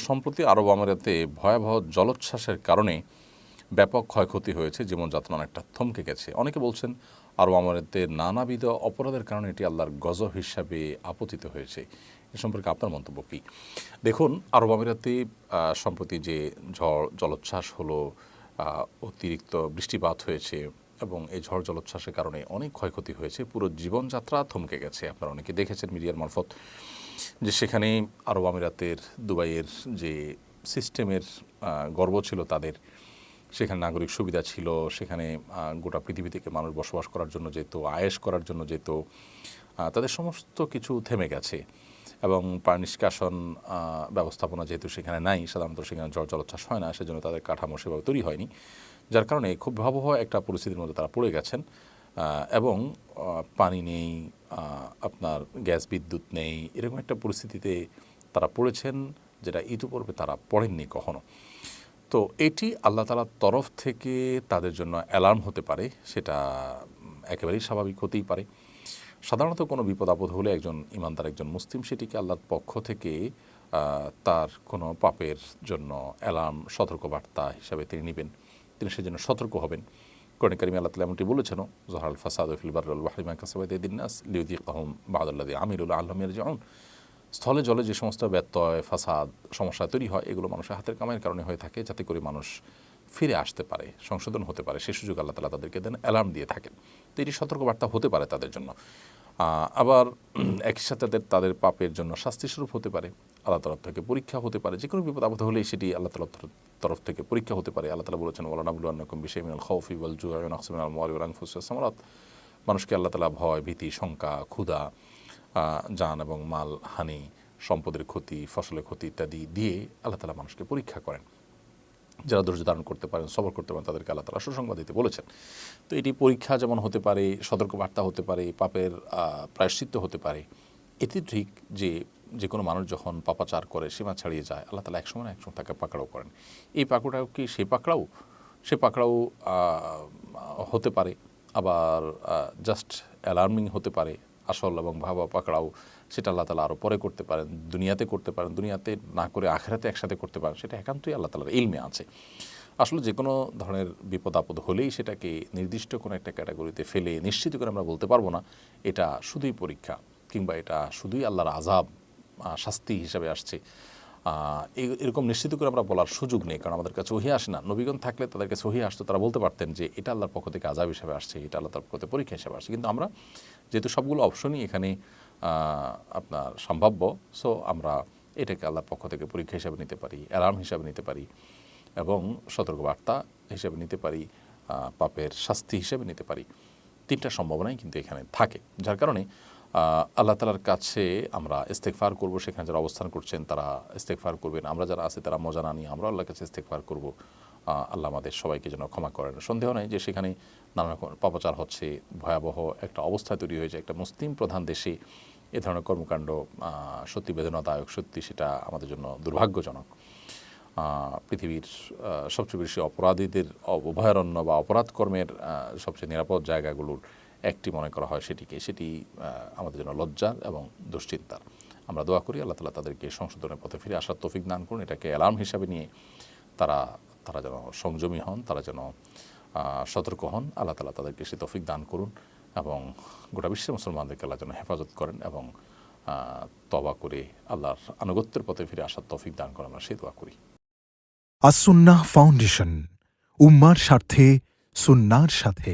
সম্প্রতি আরব আমিরাতে ভয়াবহ জলোচ্ছ্বাসের কারণে ব্যাপক ক্ষয়ক্ষতি হয়েছে, জীবনযাত্রা অনেকটা থমকে গেছে। অনেকে বলছেন আরব আমিরাতে নানাবিধ অপরাধের কারণে এটি আল্লাহর গজব হিসাবে আপতিত হয়েছে। এ সম্পর্কে আপনার মন্তব্য কী? দেখুন, আরব আমিরাতে সম্প্রতি যে ঝড় জলোচ্ছ্বাস হলো, অতিরিক্ত বৃষ্টিপাত হয়েছে এবং এই ঝড় জলোচ্ছ্বাসের কারণে অনেক ক্ষয়ক্ষতি হয়েছে। পুরো জীবনযাত্রা থমকে গেছে। আপনারা অনেকে দেখেছেন মিডিয়ার মারফত যে সেখানে আরব আমিরাতের দুবাইয়ের যে সিস্টেমের গর্ব ছিল তাদের, সেখানে নাগরিক সুবিধা ছিল, সেখানে গোটা পৃথিবী থেকে মানুষ বসবাস করার জন্য যেত, আয়েশ করার জন্য যেত, তাদের সমস্ত কিছু থেমে গেছে। এবং পানি নিষ্কাশন ব্যবস্থাপনা যেহেতু সেখানে নাই, সাধারণত সেখানে ঝড় জলোচ্ছ্বাস হয় না, সেজন্য তাদের কাঠামো সেভাবে তৈরি হয়নি, যার কারণে খুব ভয়াবহ একটা পরিস্থিতির মধ্যে তারা পড়ে গেছেন। এবং পানি নেই, আপনার গ্যাস বিদ্যুৎ নেই, এরকম একটা পরিস্থিতিতে তারা পড়েছেন যেটা ইতিপূর্বে তারা পড়েননি কখনো। তো এটি আল্লাহ তাআলার তরফ থেকে তাদের জন্য অ্যালার্ম হতে পারে, সেটা একেবারেই স্বাভাবিক হতেই পারে। সাধারণত কোনো বিপদ আপদ হলে একজন ইমানদার, একজন মুসলিম, সেটিকে আল্লাহর পক্ষ থেকে তার কোনো পাপের জন্য অ্যালার্ম, সতর্কবার্তা হিসাবে তিনি নেবেন, তিনি সেজন্য সতর্ক হবেন। কোরআনে কারিমে আল্লাহ তাআলা এমনটি বলেছেন, যহরাল ফাসাদু ফিল বাররি ওয়াল বাহরি বিমা কাসাবাত আইদিন নাস লিইয়ুযিকাহুম বা'দাল্লাযী আমিলু লাআল্লাহুম ইয়ারজিউন। স্থলে জলে যে সমস্ত ব্যত্যয়, ফাসাদ, সমস্যা তৈরি হয়, এগুলো মানুষের হাতের কামাইয়ের কারণে হয়ে থাকে, যাতে করে মানুষ ফিরে আসতে পারে, সংশোধন হতে পারে, সে সুযোগ আল্লাহ তাআলা তাদেরকে দেন, অ্যালার্ম দিয়ে থাকেন। তো এটি সতর্কবার্তা হতে পারে তাদের জন্য। আবার একই সাথে তাদের পাপের জন্য শাস্তিস্বরূপ হতে পারে, আল্লাহ তরফ থেকে পরীক্ষা হতে পারে। যে কোনো বিপদ আপদ হলেই সেটি আল্লাহ তাআলার তরফ থেকে পরীক্ষা হতে পারে। আল্লাহ তাআলা বলেছেন, ওয়ালানাবলুওয়ান্নাকুম বিশাইইন মিনাল খাউফি ওয়াল জু'i ওয়া নাকসিন মিনাল আমওয়ালি ওয়াল আনফুসি ওয়াস সামারাত। মানুষকে আল্লাহ তাআলা ভয়, ভীতি, শঙ্কা, ক্ষুধা, জান এবং মাল হানি, সম্পদের ক্ষতি, ফসলের ক্ষতি ইত্যাদি দিয়ে আল্লাহ তাআলা মানুষকে পরীক্ষা করেন। যারা ধৈর্য ধারণ করতে পারেন, সবর করতে পারেন, তাদেরকে আল্লাহ তাআলা সুসংবাদ দিতে বলেছেন। তো এটি পরীক্ষা যেমন হতে পারে, সতর্কবার্তা হতে পারে, পাপের প্রায়শ্চিত্ত হতে পারে। এটি ঠিক যে কোনো মানুষ যখন পাপাচার করে, সীমা ছাড়িয়ে যায়, আল্লাহ তাআলা একসময় না একসময় তাকে পাকড়াও করেন। এই পাকড়াও কি সে পাকড়াও হতে পারে, আবার জাস্ট অ্যালার্মিং হতে পারে। আসল এবং ভাবা পাকড়াও সেটা আল্লাহ তাআলা আরও পরে করতে পারেন, দুনিয়াতে করতে পারেন, দুনিয়াতে না করে আখিরাতে একসাথে করতে পারেন, সেটা একান্তই আল্লাহ তাআলার ইলমে আছে। আসলে যে কোনো ধরনের বিপদ আপদ হলেই সেটাকে নির্দিষ্ট কোনো একটা ক্যাটাগরিতে ফেলে নিশ্চিত করে আমরা বলতে পারবো না এটা শুধুই পরীক্ষা, কিংবা এটা শুধুই আল্লাহর আযাব, শাস্তি হিসাবে আসছে। এরকম নিশ্চিত করে আমরা বলার সুযোগ নেই, কারণ আমাদের কাছে ওহী আসে না। নবীগণ থাকলে তাদের কাছে ওহী আসতো, তারা বলতে পারতেন যে এটা আল্লাহর পক্ষ থেকে আযাব হিসাবে আসছে, এটা আল্লাহর পক্ষ থেকে পরীক্ষা হিসাবে আসছে। কিন্তু আমরা যেহেতু সবগুলো অপশনই এখানে আপনার সম্ভাব্য, সো আমরা এটাকে আল্লাহর পক্ষ থেকে পরীক্ষা হিসাবে নিতে পারি, অ্যালার্ম হিসাবে নিতে পারি, এবং সতর্কবার্তা হিসেবে নিতে পারি, পাপের শাস্তি হিসেবে নিতে পারি। তিনটা সম্ভাবনাই কিন্তু এখানে থাকে, যার কারণে আল্লাহ তাআলার কাছে আমরা ইস্তেগফার করব। সেখানে যারা অবস্থান করছেন তারা ইস্তেগফার করবেন, আমরা যারা আছি তারা মজা না নিয়ে আমরা আল্লাহর কাছে ইস্তেগফার করব। আল্লাহ আমাদের সবাইকে যেন ক্ষমা করেন। সন্দেহ নেই যে সেখানে নানা রকম পাপাচার হচ্ছে, ভয়াবহ একটা অবস্থা তৈরি হয়েছে। একটা মুসলিম প্রধান দেশে এ ধরনের কর্মকাণ্ড সত্যি বেদনাদায়ক, সত্যি সেটা আমাদের জন্য দুর্ভাগ্যজনক। পৃথিবীর সবচেয়ে বেশি অপরাধীদের অভয়ারণ্য বা অপরাধ কর্মের সবচেয়ে নিরাপদ জায়গাগুলোর একটি মনে করা হয় সেটি আমাদের জন্য লজ্জার এবং দুশ্চিন্তার। আমরা দোয়া করি আল্লাহ তাআলা তাদেরকে সংশোধনের পথে ফিরে আসার তৌফিক দান করুন। এটাকে অ্যালার্ম হিসাবে নিয়ে তারা যেন সংযমী হন, তারা যেন সতর্ক হন। আল্লাহ তাআলা তাদেরকে সে তৌফিক দান করুন এবং গোটা বিশ্বের মুসলমানদেরকে আল্লাহ যেন হেফাজত করেন এবং তওবা করে আল্লাহর আনুগত্যের পথে ফিরে আসার তৌফিক দান করেন, আমরা সেই দোয়া করি। আস-সুন্নাহ ফাউন্ডেশন, উম্মার স্বার্থে সুন্নাহর সাথে।